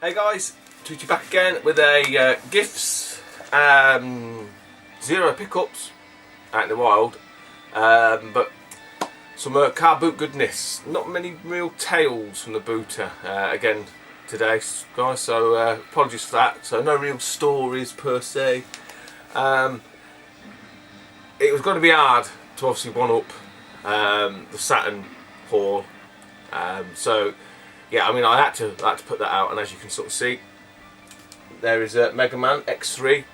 Hey guys, Tucci back again with a gifts, zero pickups out in the wild, but some car boot goodness. Not many real tales from the booter again today, guys. So apologies for that. So no real stories per se. It was going to be hard to obviously one up the Saturn haul. So yeah, I mean, I had to put that out, and as you can sort of see, there is a Mega Man X3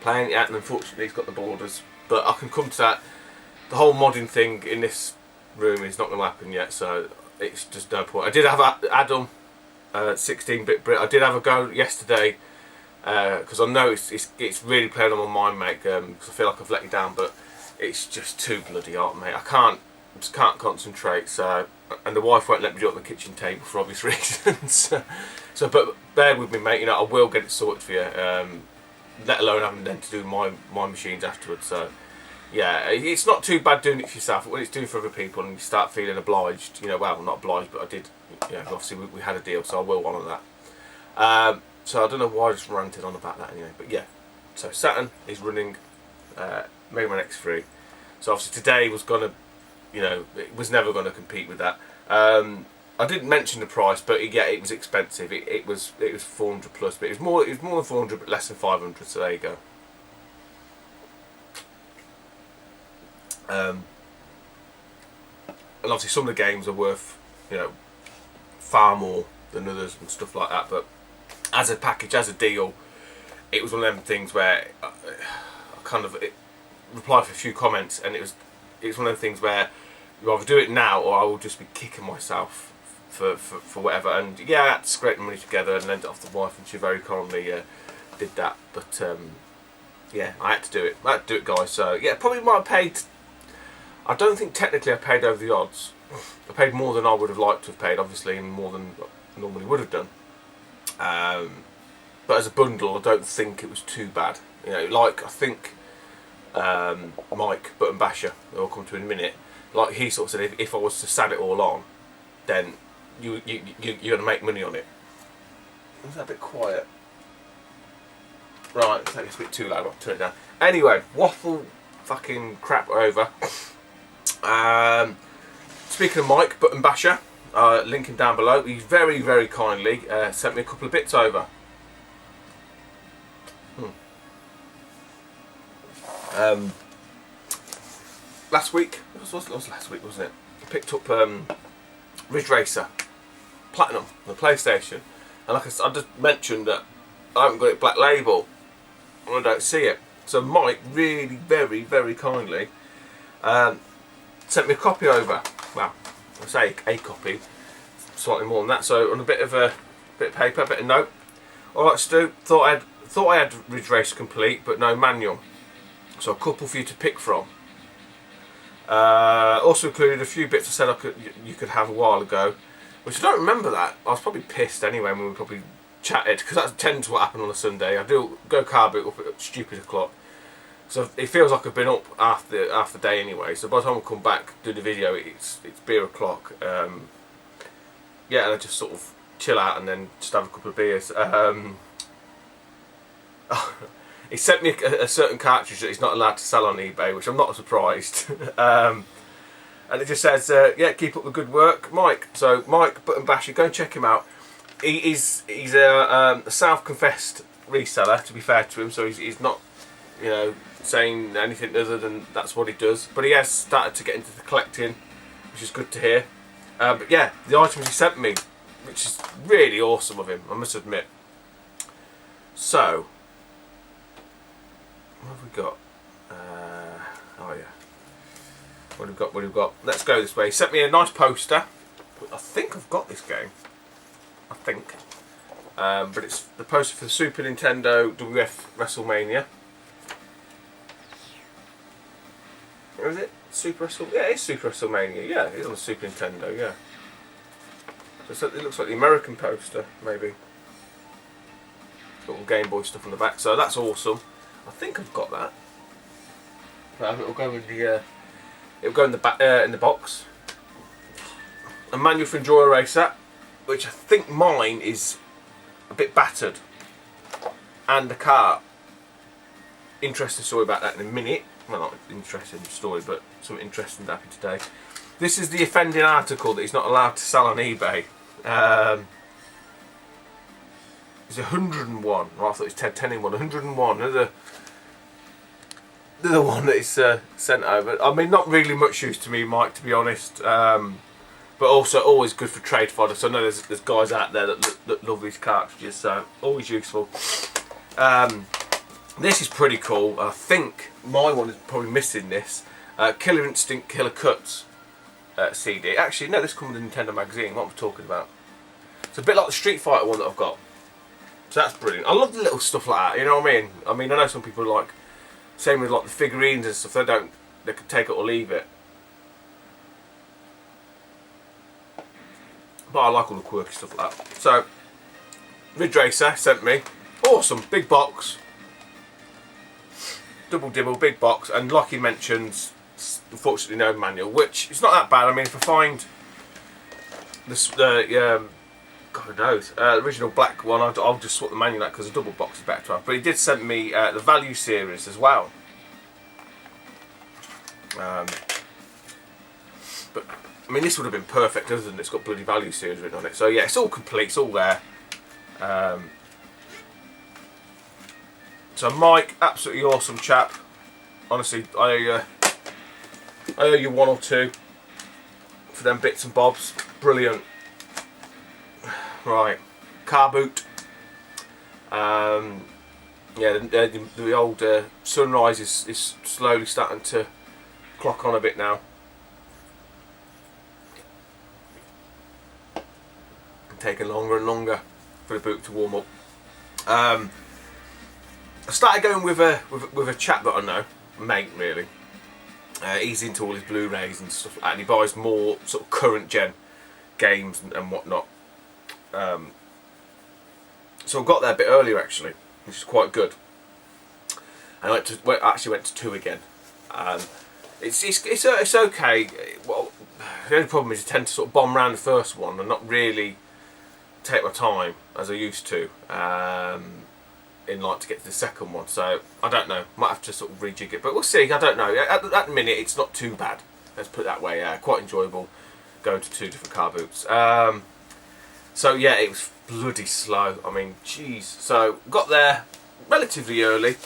playing it, and unfortunately he's got the borders, but I can come to that. The whole modding thing in this room is not going to happen yet, so it's just no point. I did have Adam 16-bit Brit. I did have a go yesterday because I know it's really playing on my mind, mate. Because I feel like I've let you down, but it's just too bloody hard, mate. I just can't concentrate. So, and the wife won't let me do it on the kitchen table for obvious reasons. So, but bear with me, mate. You know, I will get it sorted for you. Let alone having then to do my machines afterwards. So, yeah, it's not too bad doing it for yourself, but when it's doing for other people and you start feeling obliged, you know, well, not obliged, but I did. You know, obviously we had a deal, so I will honour that. So I don't know why I just ranted on about that anyway, but yeah. So Saturn is running Mega Man X3. So obviously today was gonna, you know, it was never going to compete with that. I didn't mention the price, but yeah, it was expensive. It was 400 plus, but it was more than 400, but less than 500. So there you go. And obviously some of the games are worth, you know, far more than others and stuff like that. But as a package, as a deal, it was one of them things where I kind of replied for a few comments, and it's one of them things where you either do it now or I will just be kicking myself for whatever. And yeah, I had to scrape the money together and lend it off the wife, and she very kindly did that. But yeah, I had to do it. Guys. So yeah, probably might have paid. I don't think technically I paid over the odds. I paid more than I would have liked to have paid, obviously, and more than I normally would have done. But as a bundle, I don't think it was too bad. You know, like I think Mike Button Basher, who I'll come to in a minute, like he sort of said, if I was to sad it all on, then you're going to make money on it. Was that a bit quiet? Right, it's a bit too loud. I'll turn it down. Anyway, waffle fucking crap over. Speaking of Mike Button Basher, link him down below. He very, very kindly sent me a couple of bits over. Last week, it was last week, wasn't it? I picked up Ridge Racer Platinum on the PlayStation, and like I just mentioned that I haven't got it Black Label, and I don't see it. So Mike really, very, very kindly sent me a copy over. Well, I say a copy, slightly more than that. So on a bit of paper, a bit of note. All I like to do, thought I had Ridge Racer complete, but no manual. So a couple for you to pick from. Also included a few bits I said you could have a while ago, which I don't remember that. I was probably pissed anyway when we probably chatted, because that tends to what happened on a Sunday. I do go car boot up at stupid o'clock, so it feels like I've been up half the day anyway. So by the time I come back do the video, it's beer o'clock. Yeah, and I just sort of chill out and then just have a couple of beers. He sent me a certain cartridge that he's not allowed to sell on eBay, which I'm not surprised. And it just says, yeah, keep up the good work, Mike. So Mike Button Basher, go and check him out. He's a self-confessed reseller, to be fair to him, so he's not, you know, saying anything other than that's what he does. But he has started to get into the collecting, which is good to hear. But yeah, the items he sent me, which is really awesome of him, I must admit. So, what have we got? Oh yeah. What have we got? Let's go this way. He sent me a nice poster. I think I've got this game. I think. But it's the poster for the Super Nintendo WF WrestleMania. Or is it Super WrestleMania? Yeah, it's Super WrestleMania. Yeah, it's on the Super Nintendo. Yeah. So it looks like the American poster, maybe. Got all Game Boy stuff on the back, so that's awesome. I think I've got that. It'll go in the back in the box. A manual for Enduro Racer, which I think mine is a bit battered, and the car. Interesting story about that in a minute. Well, not an interesting story, but something interesting that happened today. This is the offending article that he's not allowed to sell on eBay. It's 101. Well, I thought it was 10 in 1. 101. They're the one that is sent over. I mean, not really much use to me, Mike, to be honest. But also always good for trade fodder. So I know there's guys out there that love these cartridges, so always useful. This is pretty cool. I think my one is probably missing this. Killer Instinct Killer Cuts CD. Actually, no, this comes with the Nintendo magazine. What am I talking about? It's a bit like the Street Fighter one that I've got. So that's brilliant. I love the little stuff like that. You know what I mean? I know some people like, same with like the figurines and stuff. They can take it or leave it. But I like all the quirky stuff like that. So, Ridge Racer sent me. Awesome, big box. Double dibble, big box, and like he mentions, unfortunately no manual, which is not that bad. I mean, if I find God knows, original black one, I'll just swap the manual out because a double box is better to have. But he did send me the Value series as well. But I mean, this would have been perfect, other than it's got bloody Value series written on it. So yeah, it's all complete, it's all there. So Mike, absolutely awesome chap. Honestly, I owe you one or two for them bits and bobs. Brilliant. Right, car boot. Yeah, the old sunrise is slowly starting to clock on a bit now. Taking longer and longer for the boot to warm up. I started going with a chap that I know, a mate really. He's into all his Blu-rays and stuff like that, and he buys more sort of current gen games and whatnot. So I got there a bit earlier actually, which is quite good. And I actually went to 2 again. It's okay. Well, the only problem is I tend to sort of bomb around the first one and not really take my time as I used to. In like to get to the second one, so I don't know, might have to sort of rejig it, but we'll see. I don't know, at the minute it's not too bad, let's put it that way. Quite enjoyable going to 2 different car boots. So yeah, it was bloody slow, I mean jeez. So got there relatively early,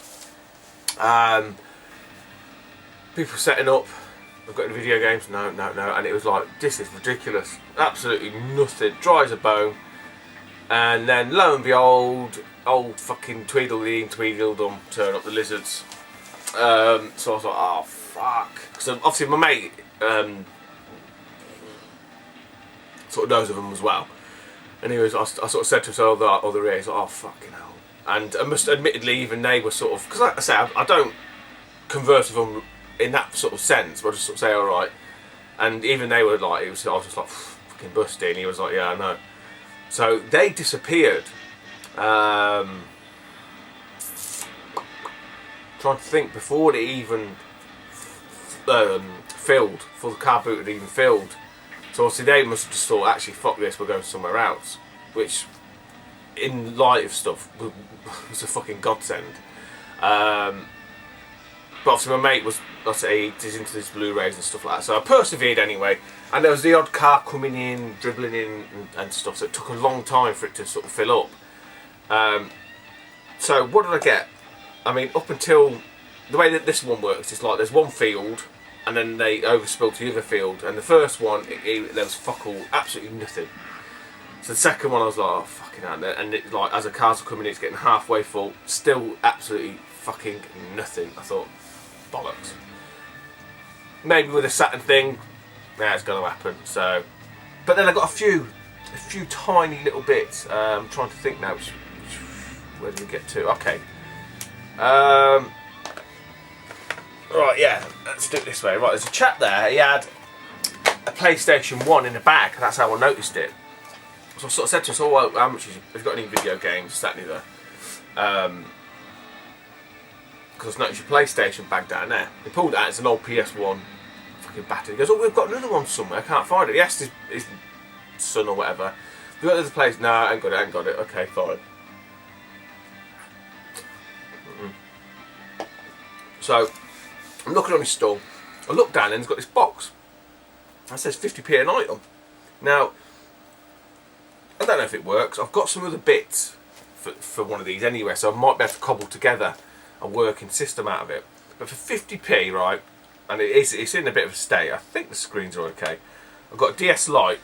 people setting up, I've got any video games, no, and it was like, this is ridiculous, absolutely nothing, dry as a bone. And then lo and behold, old fucking Tweedledee and Tweedledum turn up, the lizards. So I was like, oh fuck. Because obviously my mate sort of knows of them as well. And I sort of said to him, oh, they're here. He's like, oh fucking hell. And I must admittedly, even they were sort of, because like I say, I don't converse with them in that sort of sense, but I just sort of say, alright. And even they were like, I was just like, fucking busty. And he was like, yeah, I know. So they disappeared. Trying to think, before they even filled, before the car boot had even filled. So obviously they must have just thought, actually fuck this, we're going somewhere else. Which, in light of stuff, was a fucking godsend. But obviously my mate was, like I say, he's into these Blu-rays and stuff like that. So I persevered anyway. And there was the odd car coming in, dribbling in and stuff. So it took a long time for it to sort of fill up. So what did I get? I mean, up until the way that this one works, it's like there's one field and then they overspill to the other field, and the first one there was fuck all, absolutely nothing. So the second one I was like, oh fucking hell, and it, like as the cars are coming in, it's getting halfway full, still absolutely fucking nothing. I thought, bollocks. Maybe with a Saturn thing, yeah, it's going to happen. So, but then I got a few tiny little bits. I'm trying to think now. Where did we get to? Okay. Right, yeah. Let's do it this way. Right, there's a chap there. He had a PlayStation 1 in the bag. That's how I noticed it. So I sort of said to him, "Oh, well, how much have you got any video games?" That neither. Because I noticed your PlayStation bag down there. He pulled it out. It's an old PS1. Fucking battered. He goes, "Oh, we've got another one somewhere. I can't find it." He asked his son or whatever. "We got the other place?" "No, I ain't got it. Okay, fine." So I'm looking on his stall. I look down and he's got this box. That says 50p a night on. Now, I don't know if it works. I've got some other bits for one of these anyway, so I might be able to cobble together a working system out of it. But for 50p, right, and it's in a bit of a state. I think the screens are okay. I've got a DS Lite,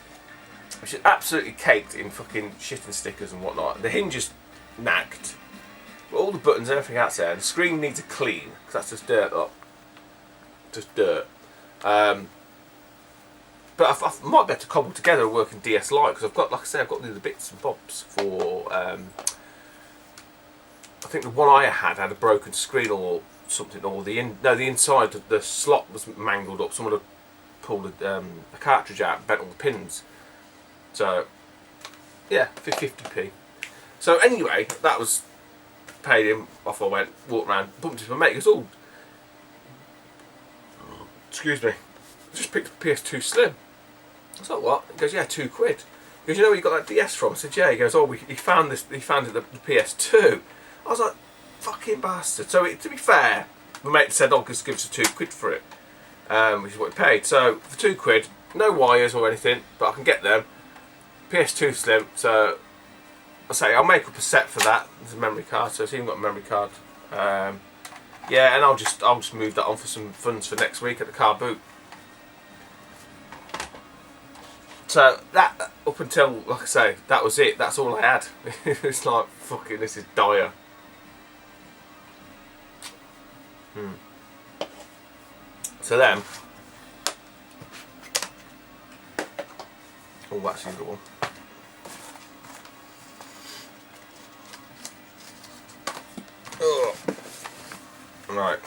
which is absolutely caked in fucking shit and stickers and whatnot. The hinge is knacked, but all the buttons and everything else there, and the screen needs a clean, because that's just dirt up. Just dirt. But I might be able to cobble together a working DS Lite, because I've got, like I say, I've got the bits and bobs for. I think the one I had a broken screen or something, or the inside of the slot was mangled up. Someone had pulled a cartridge out and bent all the pins. So yeah, for 50p. So anyway, that was paid him. Off I went, walked around, bumped into my mate. He goes, "Oh, excuse me, I just picked up a PS2 Slim." I was like, "What?" He goes, "Yeah, £2." He goes, "You know where you got that DS from?" I said, "Yeah." He goes, "Oh, he found this. He found it the PS2." I was like, "Fucking bastard." So to be fair, my mate said, "Oh, just give us £2 for it," which is what he paid. So for £2, no wires or anything, but I can get them. PS2 Slim. So I say I'll make up a set for that. There's a memory card, so it's even got a memory card. Yeah, and I'll just move that on for some funds for next week at the car boot. So that, up until, like I say, that was it. That's all I had. It's like, fucking, this is dire. So then, oh, that's the other one. Oh. Right.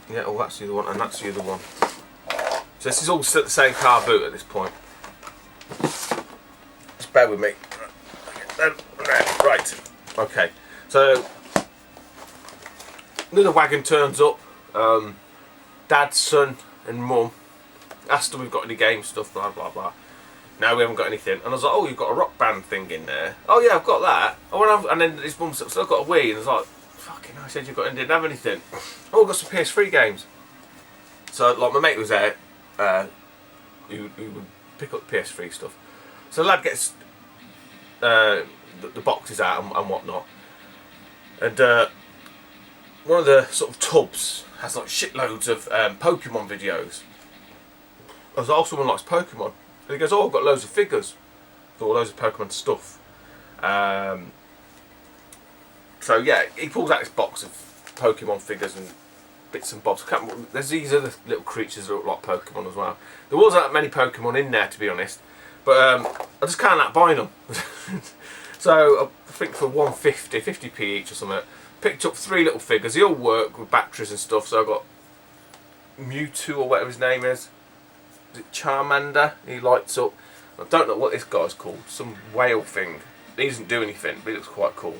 Yeah, oh, that's the other one, and that's the other one. So this is all still the same car boot at this point. Just bear with me. Right. Okay. So another wagon turns up. Dad, son, and mum asked them if we've got any game stuff. Blah blah blah. No, we haven't got anything. And I was like, "Oh, you've got a Rock Band thing in there." "Oh yeah, I've got that." And then his mum said, "So I've got a Wii," and I was like, "Fucking hell," I said, "You've got and didn't have anything." "Oh, I've got some PS3 games." So like my mate was there, who would pick up the PS3 stuff. So the lad gets the boxes out and whatnot, and one of the sort of tubs has like shitloads of Pokemon videos. I was like, "Oh, someone likes Pokemon." And he goes, "Oh, I've got loads of figures." Or loads of Pokemon stuff. So yeah, he pulls out this box of Pokemon figures and bits and bobs. There's these other little creatures that look like Pokemon as well. There wasn't that many Pokemon in there, to be honest, but I just can't buying them. So I think for 50p each or something, picked up 3 little figures. They all work with batteries and stuff. So I got Mewtwo or whatever his name is. Is it Charmander? He lights up. I don't know what this guy's called. Some whale thing. He doesn't do anything, but he looks quite cool.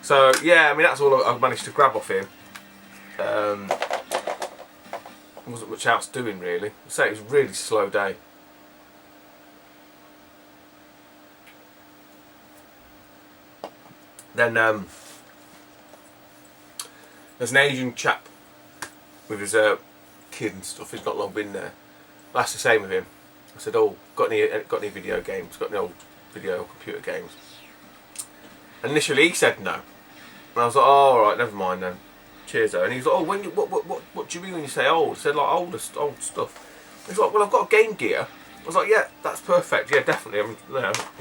So yeah, I mean that's all I managed to grab off him. Wasn't much else doing really. I'd say it was a really slow day. Then there's an Asian chap with his kid and stuff. He's not long been there. That's the same with him. I said, "Oh, got any video games? Got any old video or computer games?" And initially he said no. And I was like, "Oh, alright, never mind then. Cheers though." And he was like, "Oh, what do you mean when you say old?" I said, "Like old stuff." He's like, "Well, I've got a Game Gear." I was like, "Yeah, that's perfect. Yeah, definitely. I'm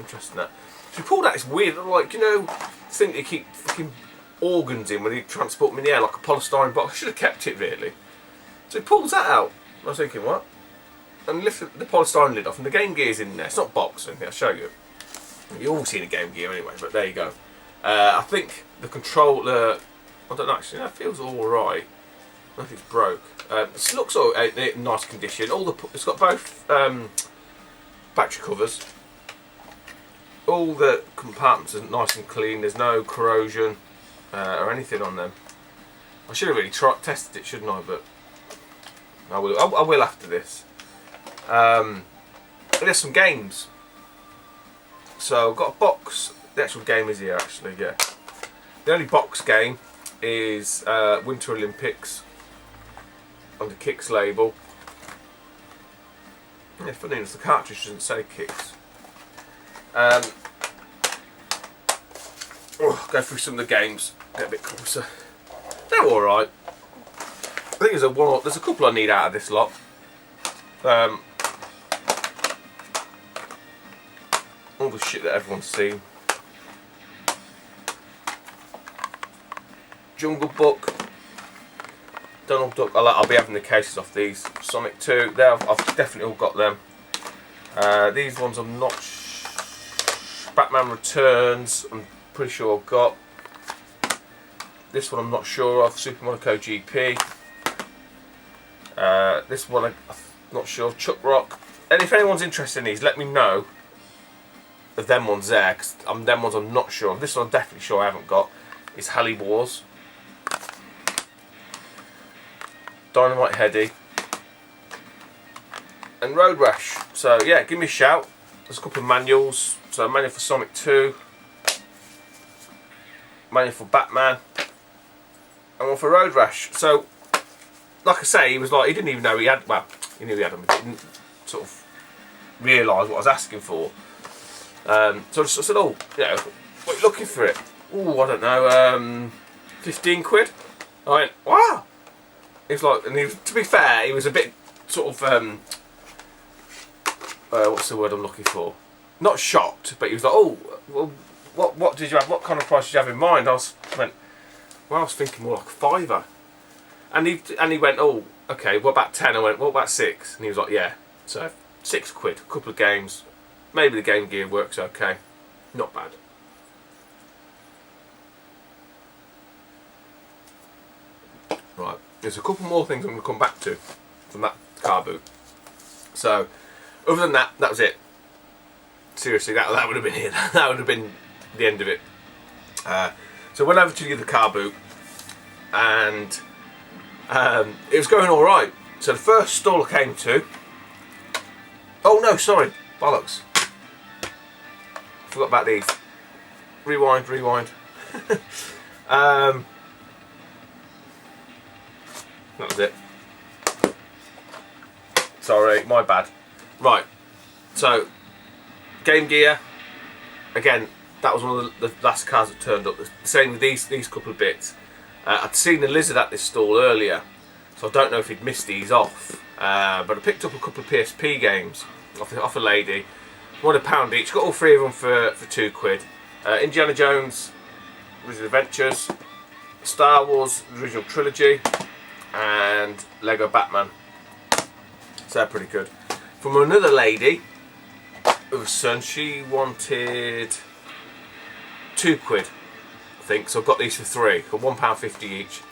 interested in that." So he pulled out this weird, like, you know, thing that you keep fucking organs in when you transport them in the air, like a polystyrene box. I should have kept it really. So he pulls that out. I was thinking, what? And lifted the polystyrene lid off, and the Game Gear's in there. It's not boxed or anything. I'll show you. You've all seen a Game Gear anyway, but there you go. I think the controller, I don't know actually, that feels alright. I don't know if it's broke. It looks all in nice condition. It's got both battery covers. All the compartments are nice and clean. There's no corrosion or anything on them. I should have really tested it, shouldn't I? But I will after this. There's some games. So I've got a box the actual game is here actually, yeah. The only box game is Winter Olympics under Kicks label. Yeah, funny enough, the cartridge doesn't say Kicks. Go through some of the games, get a bit closer. They're alright. I think there's a couple I need out of this lot. All the shit that everyone's seen. Jungle Book, Donald Duck. I'll be having the cases off these. Sonic 2, I've definitely all got them. These ones I'm not. Batman Returns, I'm pretty sure I've got. This one I'm not sure of. Super Monaco GP. This one I'm not sure. Chuck Rock. And if anyone's interested in these, let me know. Of them ones there, because them ones I'm not sure of. This one I'm definitely sure I haven't got. Is Halley Wars. Dynamite Headdy. And Road Rash. So yeah, give me a shout. There's a couple of manuals. So manual for Sonic 2. Manual for Batman. And one for Road Rash. So, like I say, he was like, he didn't even know he had, well, he knew he had them, but didn't sort of realise what I was asking for. So I said, oh, you know, what are you looking for it? Oh, I don't know, 15 quid? I went, wow! He was like, and to be fair, he was a bit sort of, what's the word I'm looking for? Not shocked, but he was like, oh, well, what did you have, what kind of price did you have in mind? I went, well, I was thinking more like a fiver. And he went, oh, okay, what about 10? I went, what about 6? And he was like, yeah, so 6 quid, a couple of games. Maybe the Game Gear works okay. Not bad. Right, there's a couple more things I'm going to come back to from that car boot. So, other than that, that was it. Seriously, that would have been it. That would have been the end of it. So I went over to the car boot, and it was going all right. So the first stall I came to. Oh no, sorry, bollocks. Forgot about these. Rewind. That was it. Sorry, my bad. Right, so Game Gear. Again, that was one of the last cars that turned up. The same with these couple of bits. I'd seen a Lizard at this stall earlier, so I don't know if he'd missed these off. But I picked up a couple of PSP games off a lady. £1 each. Got all 3 of them for 2 quid. Indiana Jones, Original Adventures, Star Wars, the original trilogy, and Lego Batman. So they're pretty good. From another lady, with a son, she wanted 2 quid, I think. So I've got these for 3, for £1.50 each.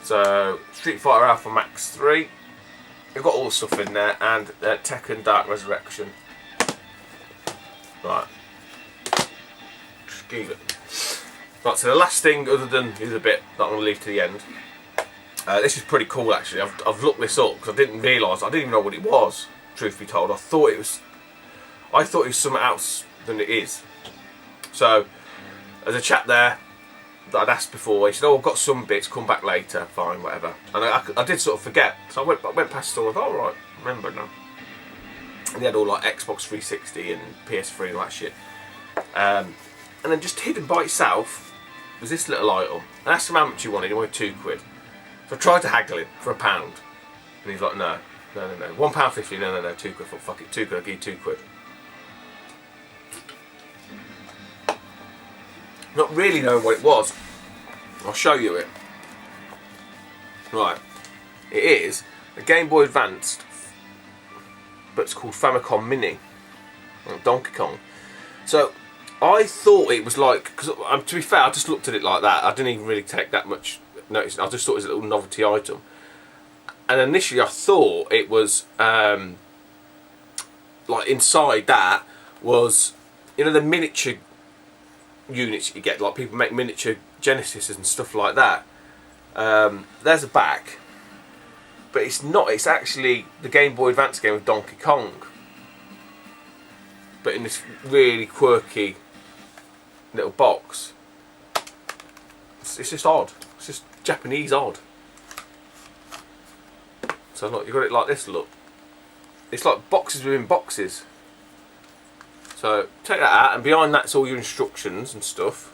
So Street Fighter Alpha Max 3. I've got all the stuff in there, and Tekken Dark Resurrection. Right. Excuse it. Right, so the last thing, other than the bit that I'm going to leave to the end. This is pretty cool actually. I've looked this up because I didn't realise, I didn't even know what it was, truth be told. I thought it was something else than it is. So, there's a chap there that I'd asked before. He said, oh, I've got some bits, come back later, fine, whatever. And I did sort of forget. So I went past the store, I thought, alright, remember now. And they had all like Xbox 360 and PS3 and all that shit. And then just hidden by itself was this little item. I asked him how much he wanted 2 quid. So I tried to haggle him for £1. And he's like, no. £1.50, no, 2 quid. Fuck it, 2 quid, I'll give you 2 quid. Not really knowing what it was. I'll show you it. Right. It is a Game Boy Advanced, but it's called Famicom Mini. Like Donkey Kong. So, I thought it was like, because to be fair, I just looked at it like that. I didn't even really take that much notice. I just thought it was a little novelty item. And initially I thought it was, like inside that was, you know, the miniature units you get, like people make miniature Genesises and stuff like that. There's a back, but it's not, it's actually the Game Boy Advance game of Donkey Kong, but in this really quirky little box. It's just odd. It's just Japanese odd. So look, you've got it like this, look. It's like boxes within boxes. So take that out, and behind that's all your instructions and stuff.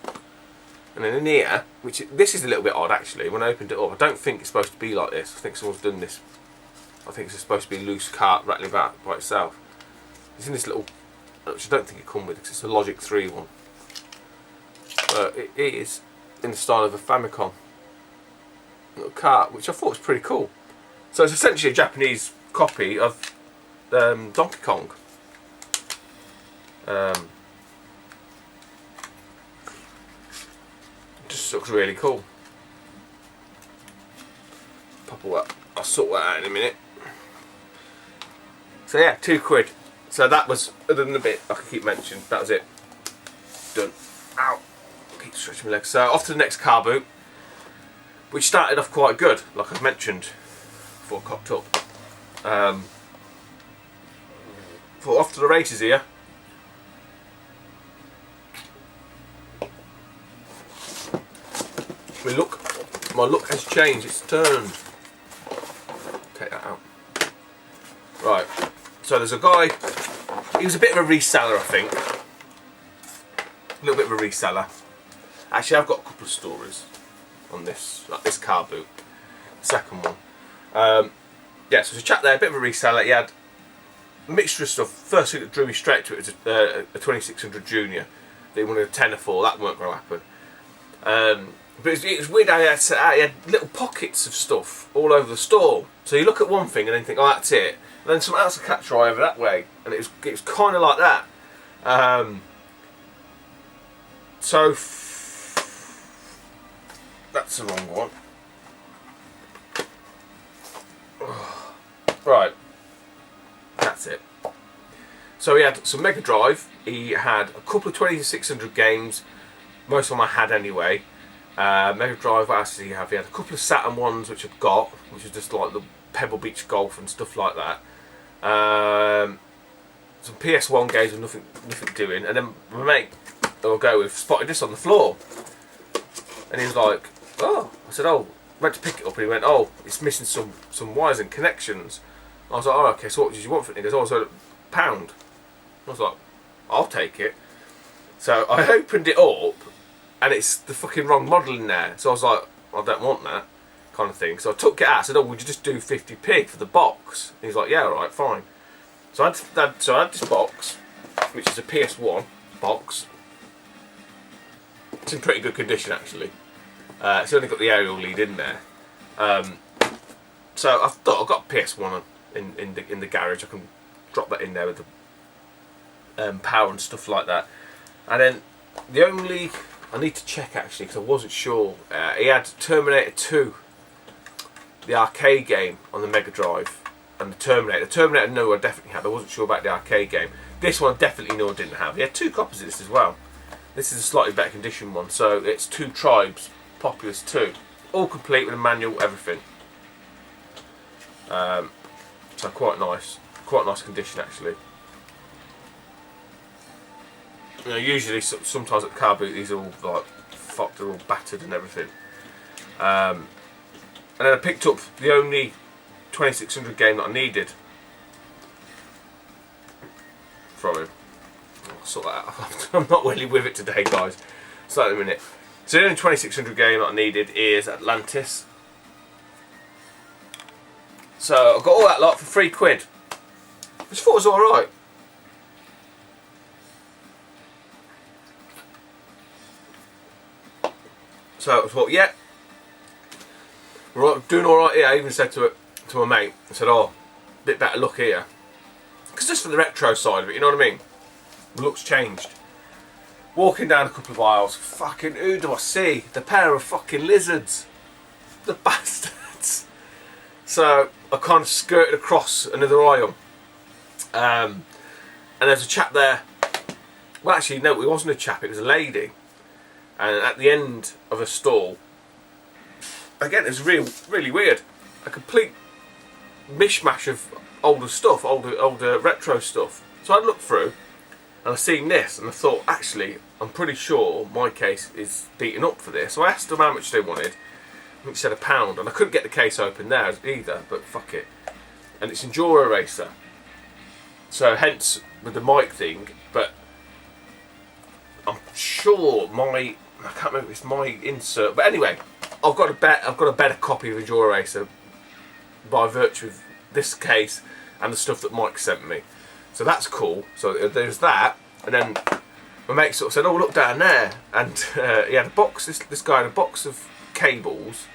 And then in here, this is a little bit odd actually, when I opened it up, I don't think it's supposed to be like this. I think someone's done this. I think it's supposed to be a loose cart rattling about by itself. It's in this little, which I don't think it comes with because it's a Logic 3 one. But it is in the style of a Famicom little cart, which I thought was pretty cool. So it's essentially a Japanese copy of Donkey Kong. Just looks really cool. Pop all that. I'll sort that out in a minute. So yeah, £2. So that was, other than the bit I could keep mentioning, that was it. Done. Ow. Keep stretching my legs. So off to the next car boot, which started off quite good, like I've mentioned before I cocked up. Thought off to the races here. My look has changed, it's turned. Take that out. Right, so there's a guy, he was a bit of a reseller I think. A little bit of a reseller. Actually I've got a couple of stories on this, like this car boot. Second one. Yeah, so there's a chap there, a bit of a reseller. He had a mixture of stuff. First thing that drew me straight to it was a 2600 Junior. They wanted a tenner for, that weren't going to happen. But it was weird how he had little pockets of stuff all over the store. So you look at one thing and then think, oh, that's it. And then something else will catch your eye over that way. And it was kind of like that. So that's the wrong one. Right. That's it. So he had some Mega Drive. He had a couple of 2600 games. Most of them I had anyway. Mega Drive, what else did he have? He had a couple of Saturn ones which I've got, which is just like the Pebble Beach Golf and stuff like that. Some PS1 games with nothing doing, and then my mate, I'll go with, spotted this on the floor, and he was like, "Oh," I said, "Oh," went to pick it up, and he went, "Oh, it's missing some wires and connections." I was like, "Oh, okay. So what did you want for it?" He goes, "Oh, so £1." I was like, "I'll take it." So I opened it up. And it's the fucking wrong model in there. So I was like, I don't want that kind of thing. So I took it out. I said, "Oh, would you just do 50p for the box?" And he's like, "Yeah, alright, fine." So I had this box, which is a PS1 box. It's in pretty good condition actually. It's only got the aerial lead in there. So I thought I've got PS1 in the garage. I can drop that in there with the power and stuff like that. And then the only, I need to check actually because I wasn't sure. He had Terminator 2, the arcade game on the Mega Drive, and the Terminator. The Terminator, no, I definitely had. I wasn't sure about the arcade game. This one I definitely know I didn't have. He had 2 copies of this as well. This is a slightly better condition one. So it's 2 Tribes, Populous 2, all complete with a manual, everything. So quite nice condition actually. You know, usually sometimes at the car boot these are all like fucked, they're all battered and everything. And then I picked up the only 2600 game that I needed from him. I'll sort that out. I'm not really with it today, guys. So in a minute. So the only 2600 game that I needed is Atlantis. So I got all that lot for £3, which I thought was alright. So I thought, yeah, we're doing alright here. I even said to my mate, I said, "Oh, a bit better luck here." Because just for the retro side of it, you know what I mean? The look's changed. Walking down a couple of aisles, fucking who do I see? The pair of fucking lizards. The bastards. So I kind of skirted across another aisle. And there's a chap there. Well, actually, no, it wasn't a chap, it was a lady. And at the end of a stall, again, it was really weird. A complete mishmash of older stuff, older retro stuff. So I looked through and I seen this and I thought, actually, I'm pretty sure my case is beaten up for this. So I asked them how much they wanted. I think he said £1, and I couldn't get the case open there either, but fuck it. And it's Enduro Racer. So hence with the mic thing, but I'm sure I can't remember if it's my insert, but anyway, I've got a better copy of Enduro Racer by virtue of this case and the stuff that Mike sent me. So that's cool. So there's that, and then my mate sort of said, "Oh, look down there," and he had a box. This guy had a box of cables,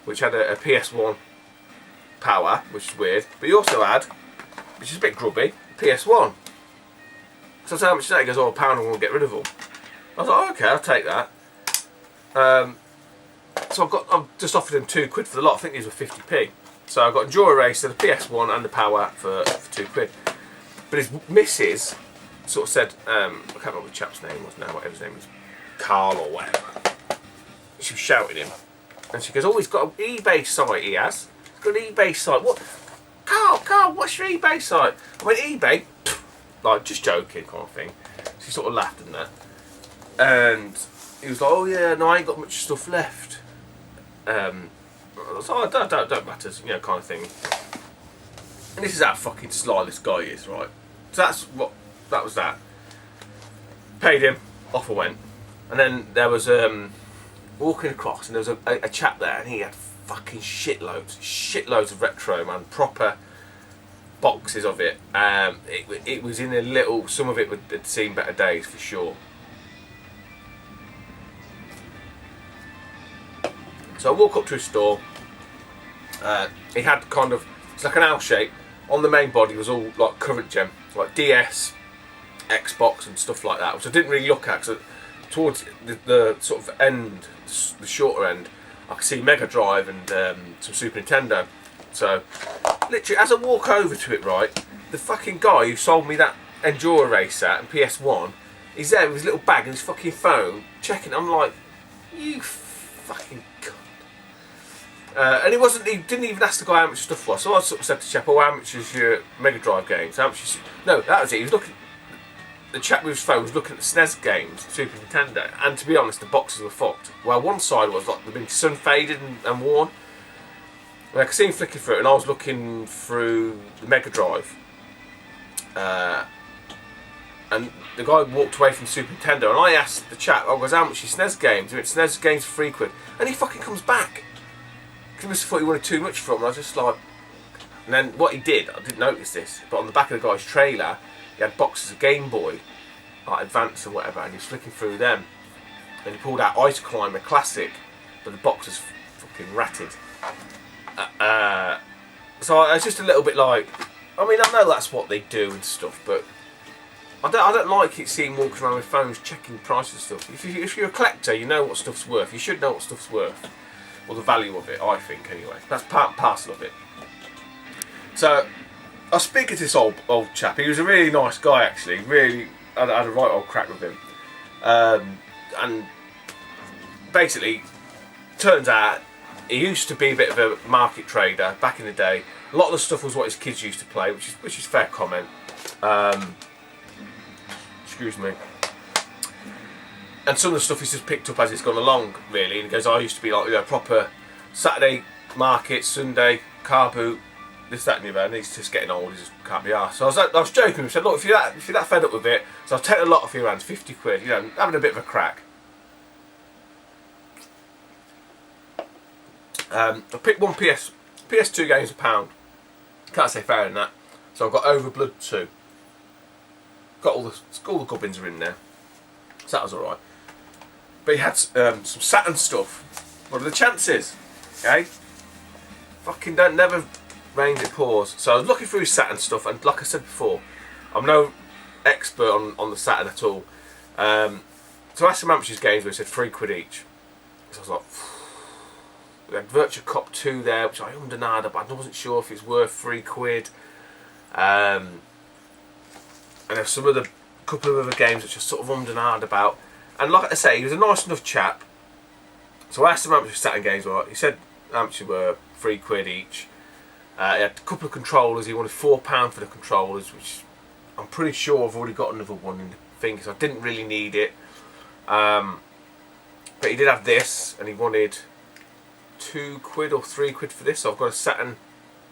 which had a PS1 power, which is weird. But he also had, which is a bit grubby, PS1. So I said, "How much is that?" He goes, "Oh, £1, and we'll get rid of them." I was like, "Oh, okay, I'll take that." So I've just offered him £2 for the lot. I think these were 50p. So I got Enduro Racer, the PS1, and the power for £2. But his missus sort of said, I can't remember what the chap's name was now, whatever his name was, Carl or whatever. She was shouting him, and she goes, "Oh, he's got an eBay site. He has. He's got an eBay site. What, Carl? What's your eBay site?" I went, "eBay, like just joking, kind of thing." She sort of laughed at that, and he was like, "Oh yeah, no, I ain't got much stuff left." I was like, "Oh, don't matter, you know, kind of thing." And this is how fucking sly this guy is, right? So that was that. Paid him, off I went, and then there was walking across, and there was a chap there, and he had fucking shitloads of retro, man, proper boxes of it. It was in a little. Some of it had seen better days for sure. So I walk up to his store. He had kind of, it's like an L shape. On the main body was all like current gen, like DS, Xbox and stuff like that, which I didn't really look at, because towards the sort of end, the shorter end, I could see Mega Drive and some Super Nintendo. So literally as I walk over to it, right, the fucking guy who sold me that Enduro Racer and PS1, he's there with his little bag and his fucking phone, checking. I'm like, you fucking cunt. And he didn't even ask the guy how much stuff was. So I sort of said to the chap, "Oh, how much is your Mega Drive games? How much is..." No, that was it. He was looking, the chap with his phone was looking at the SNES games, Super Nintendo, and to be honest, the boxes were fucked. Well, one side was like they'd been sun faded and worn. And I could see him flicking through it, and I was looking through the Mega Drive. And the guy walked away from Super Nintendo, and I asked the chap, "I goes, how much is SNES games?" He went, "SNES games for £3," and he fucking comes back. He must have thought he wanted too much from him. I was just like, and then what he did, I didn't notice this, but on the back of the guy's trailer, he had boxes of Game Boy, like Advance or whatever, and he was flicking through them, and he pulled out Ice Climber Classic, but the box was fucking ratted. So I was just a little bit like, I mean, I know that's what they do and stuff, but I don't like it seeing walking around with phones checking prices and stuff. If you're a collector, you know what stuff's worth. You should know what stuff's worth. Or the value of it, I think, anyway. That's part and parcel of it. So, I was speaking to this old chap. He was a really nice guy, actually. Really, I had a right old crack with him. And basically, turns out, he used to be a bit of a market trader back in the day. A lot of the stuff was what his kids used to play, which is fair comment. Excuse me. And some of the stuff he's just picked up as it's gone along, really. And he goes, "I used to be like, you know, proper Saturday market, Sunday car boot, this, that, and the other." And he's just getting old. He just can't be arsed. So I was joking with him. I said, "Look, if you're that fed up with it, so I'll take a lot off your hands, £50. You know, having a bit of a crack." I picked one PS2 games £1. Can't say fairer than that. So I've got Overblood 2. Got all the gubbins are in there. So that was alright. But he had some Saturn stuff. What are the chances? Okay? Fucking never rains it pours. So I was looking through his Saturn stuff, and like I said before, I'm no expert on the Saturn at all. So I asked him how much his games were. He said £3 each. So I was like, we had Virtua Cop 2 there, which I undernard, but I wasn't sure if it's worth £3. And there's some other couple of other games which I sort of undernard about. And like I say, he was a nice enough chap. So I asked him how much his Saturn games were. He said how much they were, £3 each. He had a couple of controllers. He wanted £4 for the controllers, which I'm pretty sure I've already got another one in the thing, because I didn't really need it. But he did have this, and he wanted £2 or £3 for this. So I've got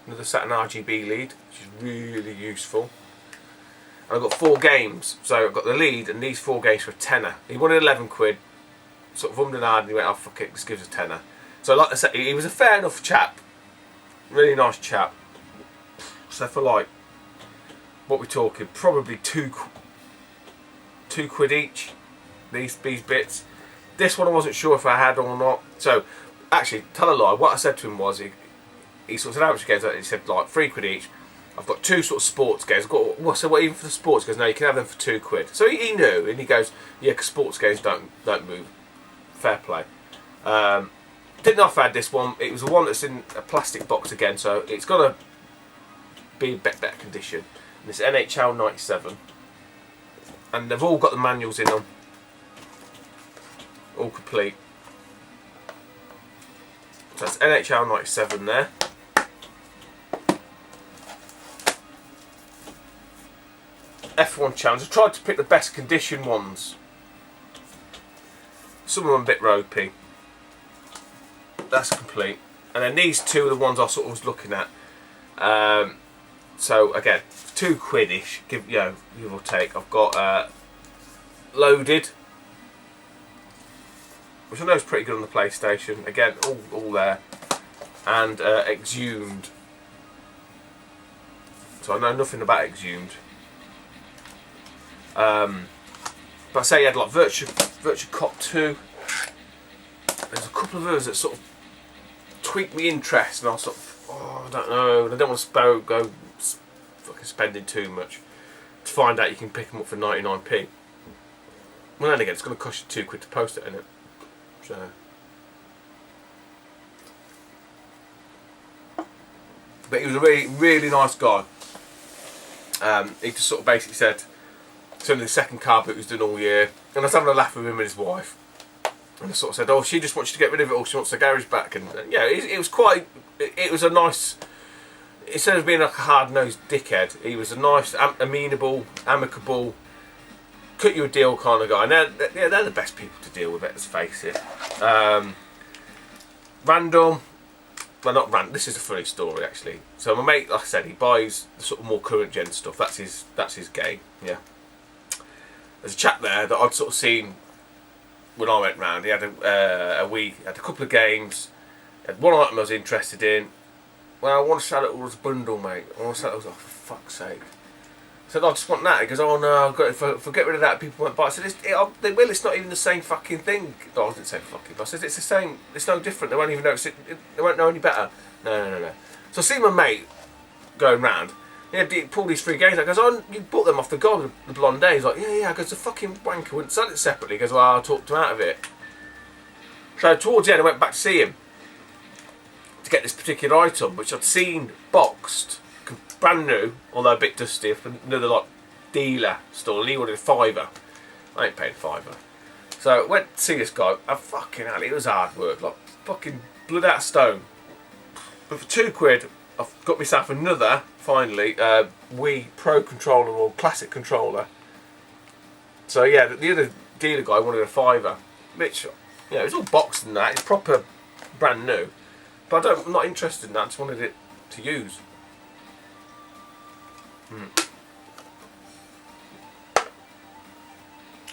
another Saturn RGB lead, which is really useful. And I've got 4 games, so I've got the lead and these 4 games for a tenner. He wanted £11, sort of ummed and ahed, and he went, "Oh fuck it, just give us a tenner." So like I said, he was a fair enough chap, really nice chap. So for like, what we're talking, probably £2 each. These bits. This one I wasn't sure if I had or not. So actually, tell a lie. What I said to him was, he sort of said how much games. He said like £3 each. I've got 2 sort of sports games. I've got, well, so what, even for the sports games? No, you can have them for £2. So he knew, and he goes, "Yeah, because sports games don't move." Fair play. Didn't know if I had this one. It was the one that's in a plastic box again, so it's got to be in better condition. And it's NHL 97, and they've all got the manuals in them, all complete. So that's NHL 97 there. F1 Challenge. I tried to pick the best condition ones. Some of them a bit ropey. That's complete. And then these 2 are the ones I sort of was looking at. So again, £2-ish, give or take. I've got Loaded, which I know is pretty good on the PlayStation. Again, all there. And Exhumed. So I know nothing about Exhumed. But I say he had like Virtua Cop 2. There's a couple of others that sort of tweaked me interest, and I was sort of, I don't know, and I don't want to go fucking spending too much to find out you can pick them up for 99p. Well, then again, it's going to cost you £2 to post it, innit? So. But he was a really, really nice guy. He just sort of basically said, it's only the second car boot he was doing all year, and I was having a laugh with him and his wife. And I sort of said, "Oh, she just wants you to get rid of it, or she wants the garage back." And yeah, it was quite. It was a nice. Instead of being like a hard-nosed dickhead, he was a nice, amenable, amicable, cut you a deal kind of guy. And they're the best people to deal with. Let's face it. Random. Well, not random. This is a funny story actually. So my mate, like I said, he buys the sort of more current gen stuff. That's his game. Yeah. There's a chap there that I'd sort of seen when I went round. He had a week, had a couple of games, had one item I was interested in. "Well, I want to sell it all as a bundle, mate. I want to sell it." I was like, "For fuck's sake." I said, "I just want that." He goes, "Oh no, I've got it. If I get rid of that, people won't buy it." I said, "They will. It's not even the same fucking thing." No, I didn't say fucking, but I said, "It's the same. It's no different. They won't even notice it. They won't know any better." No. So I see my mate going round. Yeah, he pulled these 3 games. I goes, "Oh, you bought them off the guy with the blonde hair." He's like, "Yeah." I goes, "The fucking wanker wouldn't sell it separately." He goes, "Well, I talked him out of it." So towards the end, I went back to see him to get this particular item, which I'd seen boxed, brand new, although a bit dusty, from another like dealer store. And he wanted £5. I ain't paying £5. So I went to see this guy. And fucking hell, it was hard work, like fucking blood out of stone. But for £2, I've got myself another, finally, Wii Pro controller or classic controller. So yeah, the other dealer guy wanted a £5, which, it's all boxed and that. It's proper brand new. But I'm not interested in that. I just wanted it to use.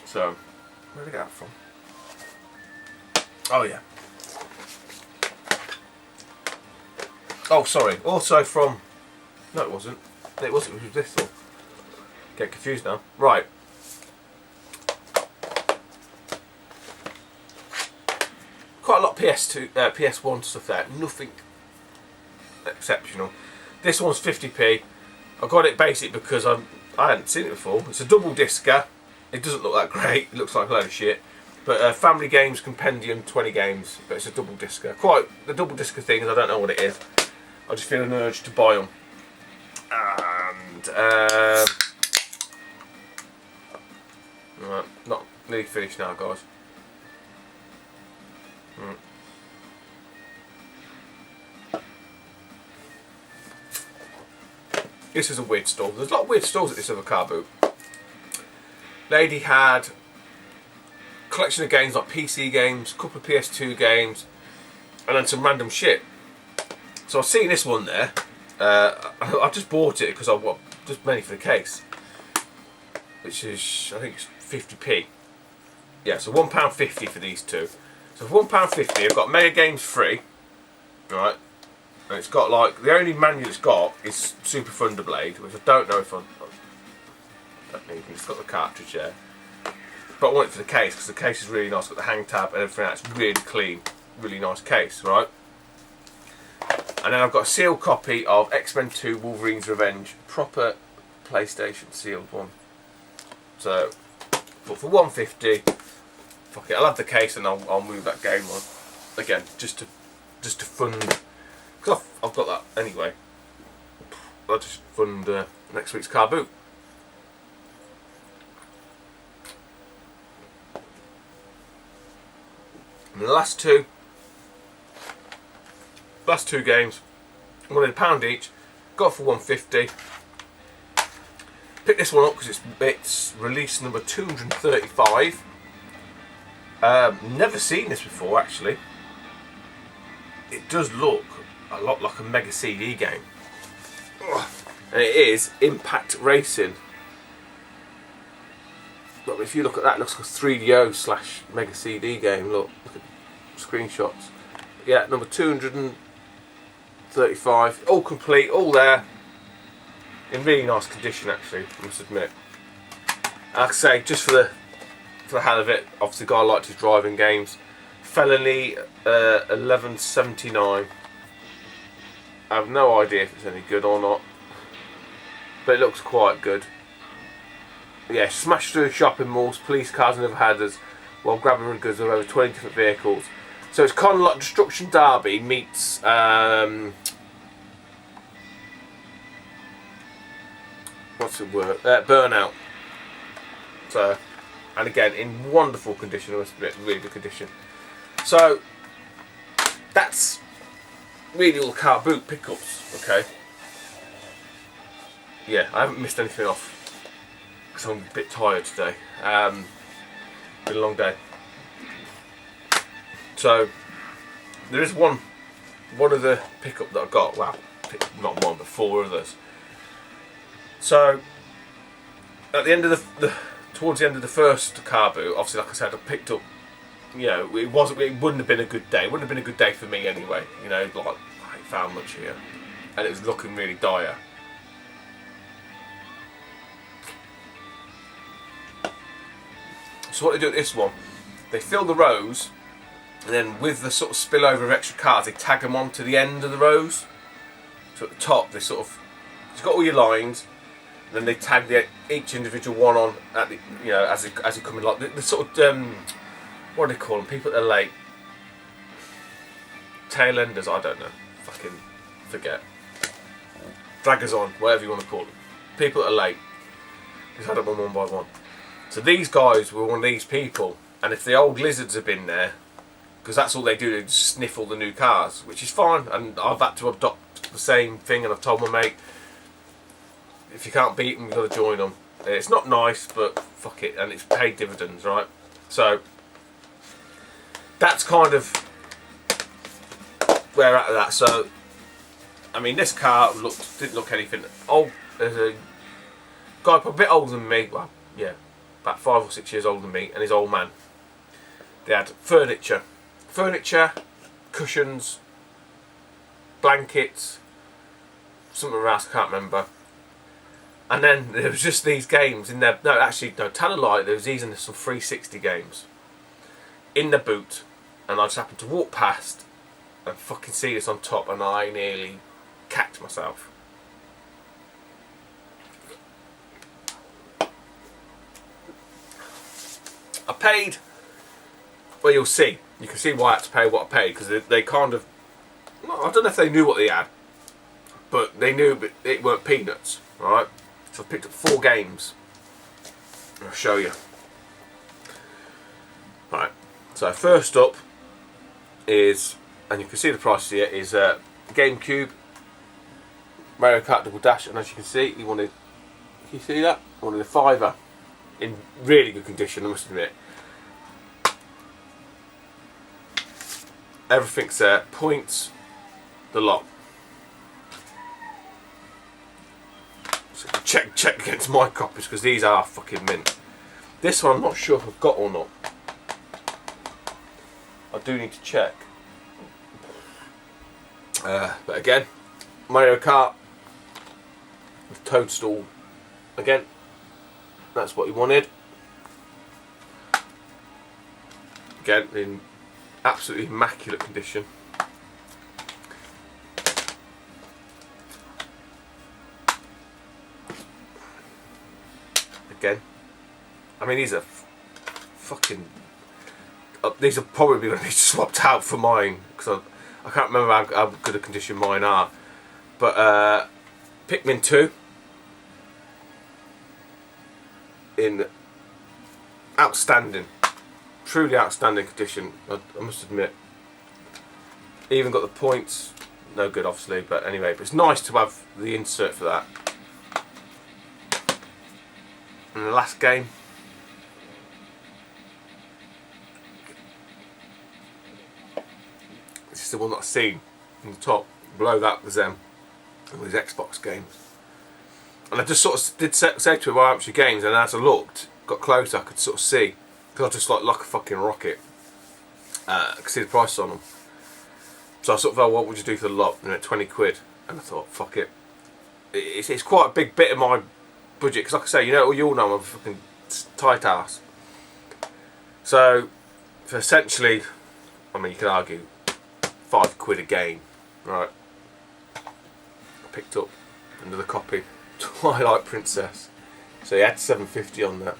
So, where did I get that from? Oh yeah. Oh, sorry. Also from... No, it wasn't. It was this one. Get confused now. Right. Quite a lot of PS2, PS1 stuff there. Nothing exceptional. This one's 50p. I got it basic because I hadn't seen it before. It's a double discer. It doesn't look that great. It looks like a load of shit. But Family Games Compendium, 20 games. But it's a double discer. Quite the double discer things. I don't know what it is. I just feel an urge to buy them. And right, not nearly finished now, guys. This is a weird stall. There's a lot of weird stalls at this other car boot. Lady had collection of games like PC games, a couple of PS2 games, and then some random shit. So I've seen this one there. I just bought it because I want just mainly for the case, which is I think it's 50p. Yeah, so £1.50 for these two. So for £1.50, I've got Mega Games free, right? And it's got like the only manual it's got is Super Thunderblade, which I don't know if I don't need. It's got the cartridge there, but I want it for the case because the case is really nice. It's got the hang tab and everything else. Really clean, really nice case, right? And then I've got a sealed copy of X-Men 2: Wolverine's Revenge, proper PlayStation sealed one. So, but for £1.50, fuck it, I'll have the case and I'll move that game on again just to fund. Because I've got that anyway. I'll just fund next week's car boot. And the last two games, I wanted £1 each. Got for £1.50. Picked this one up because it's release number 235. Never seen this before actually. It does look a lot like a Mega CD game. And it is Impact Racing. Look, if you look at that, it looks like a 3DO / Mega CD game. Look at screenshots. Yeah, number 235. All complete, all there. In really nice condition actually, I must admit. Like I say, just for the hell of it, obviously the guy liked his driving games. Felony 1179. I have no idea if it's any good or not, but it looks quite good. Yeah, smashed through shopping malls, police cars and other hazards while grabbing goods of over 20 different vehicles. So it's kind of like Destruction Derby meets what's the word? Burnout. So, and again in wonderful condition, I must admit, really good condition. So that's really all the car boot pickups. Okay. Yeah, I haven't missed anything off because I'm a bit tired today. Been a long day. So there is one of the pickup that I got. Well, not one, but 4 others. So at the end of towards the end of the first car boot, obviously, like I said, I picked up. You know, it wouldn't have been a good day. It wouldn't have been a good day for me anyway. You know, like I ain't found much here, and it was looking really dire. So what they do at this one, they fill the rows, and then with the sort of spillover of extra cars, they tag them onto the end of the rows. So at the top, they sort of, you've got all your lines, and then they tag each individual one on at the, you know, as they come in, like the sort of what do they call them? People that are late. Tail enders, I don't know. Fucking forget. Draggers on, whatever you want to call them. People that are late. Just had them one by one. So these guys were one of these people, and if the old lizards have been there, because that's all they do, they just sniff all the new cars, which is fine, and I've had to adopt the same thing, and I've told my mate, if you can't beat them, you've got to join them. It's not nice, but fuck it, and it's paid dividends, right? So that's kind of where we're at with that. So, I mean, this car didn't look anything old. There's a guy probably a bit older than me, well, yeah, about 5 or 6 years older than me, and his old man. They had furniture, cushions, blankets, something else I can't remember. And then there was just these games in there. No, actually, no, tell a lie. There was these and some 360 games in the boot, and I just happened to walk past and fucking see this on top, and I nearly cacked myself. I paid. Well, you'll see. You can see why I had to pay what I paid, because they kind of. Well, I don't know if they knew what they had, but they knew it weren't peanuts, right? So I picked up 4 games. I'll show you. Right. So first up is, and you can see the price here, is GameCube Mario Kart Double Dash, and as you can see, he wanted. Can you see that? He wanted a £5 in really good condition, I must admit. everything's there, points, the lot. So check against my copies because these are fucking mint. This one I'm not sure if I've got or not. I do need to check. But again, Mario Kart with Toadstool. Again, that's what we wanted. Again, in absolutely immaculate condition. Again, I mean these are fucking. These are probably going to be swapped out for mine because I can't remember how good a condition mine are. But Pikmin 2 in outstanding, truly outstanding condition. I must admit. Even got the points. No good, obviously, but anyway. But it's nice to have the insert for that. And the last game. This is the one that I've seen on the top. Below that was all these Xbox games. And I just sort of did say to him, "Why aren't your games?" And as I looked, got closer, I could sort of see, because I just like a fucking rocket. I could see the price on them. So I sort of, what would you do for the lot? You know, 20 quid. And I thought, fuck it. It's quite a big bit of my budget, because like I say, you all know I'm a fucking tight ass. So, for essentially, I mean, you can argue, 5 quid a game, right? I picked up another copy, Twilight Princess. So you had 750 on that.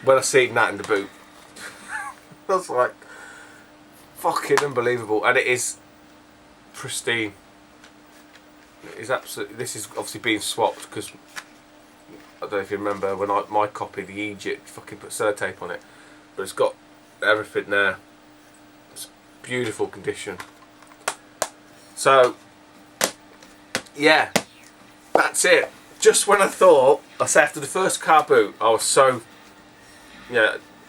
When I seen that in the boot, I was like, fucking unbelievable. And it is pristine. It is absolutely. This is obviously being swapped because I don't know if you remember when my copy, the Egypt, fucking put sellotape on it, but it's got everything there. It's beautiful condition. So yeah, that's it. Just when I thought, I say after the first car boot, I was so,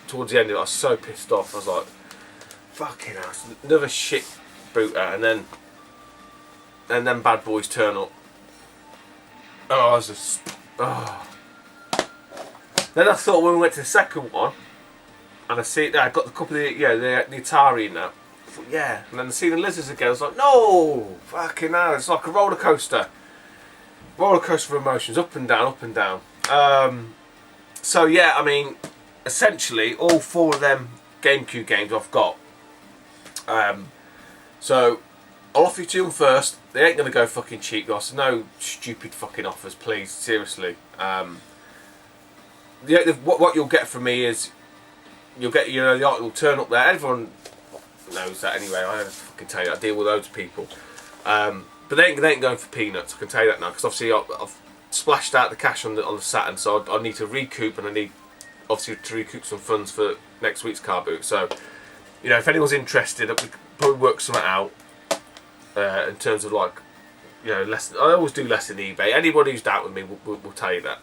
towards the end of it, I was so pissed off. I was like, fucking hell, another shit booter, and then bad boys turn up. Oh, I was just, Then I thought when we went to the second one, and I got the couple of the Atari in that. I thought, yeah, and then I see the lizards again. I was like, no, fucking hell, it's like a roller coaster of emotions, up and down, up and down. So yeah, I mean, essentially all 4 of them GameCube games I've got. So I'll offer you 2 of them first. They ain't gonna go fucking cheap, guys. No stupid fucking offers, please. Seriously. What you'll get from me is you'll get the art will turn up there. Everyone knows that anyway. I don't fucking tell you. I deal with loads of people. But they ain't going for peanuts. I can tell you that now, because obviously I've splashed out the cash on the Saturn, so I need to recoup, and I need obviously to recoup some funds for next week's car boot. So if anyone's interested, we could probably work something out in terms of less. I always do less in eBay. Anybody who's doubting me will tell you that.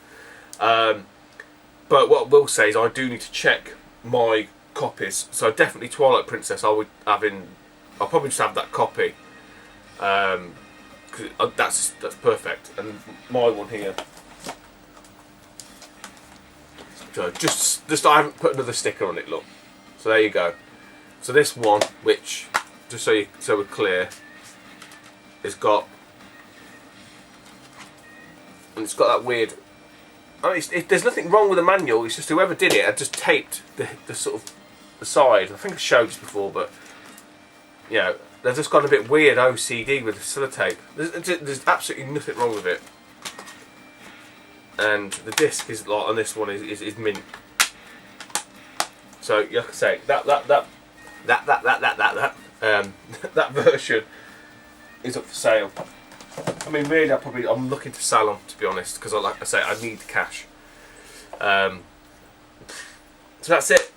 But what I will say is I do need to check my copies. So definitely Twilight Princess. I'll probably just have that copy. That's perfect. And my one here. So just I haven't put another sticker on it. Look. So there you go. So this one, which just so we're clear, it's got that weird. There's nothing wrong with the manual. It's just whoever did it had just taped the sort of the side. I think I showed this before, but they've just gone a bit weird OCD with the sellotape. There's absolutely nothing wrong with it. And the disc is on this one is mint. So like I say, that version is up for sale. I mean, really, I'm looking to sell them, to be honest, because like I say, I need the cash. So that's it.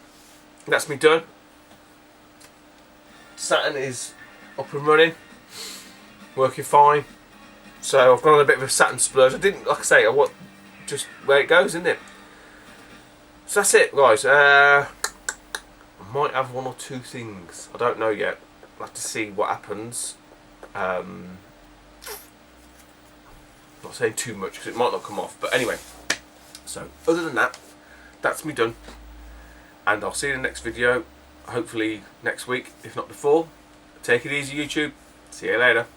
That's me done. Saturn is up and running, working fine. So I've gone on a bit of a Saturn splurge. I didn't, like I say, I want just where it goes, isn't it? So that's it, guys. I'm might have one or two things. I don't know yet. I'll have to see what happens. Not saying too much because it might not come off. But anyway, so other than that, that's me done. And I'll see you in the next video. Hopefully next week, if not before. Take it easy, YouTube. See you later.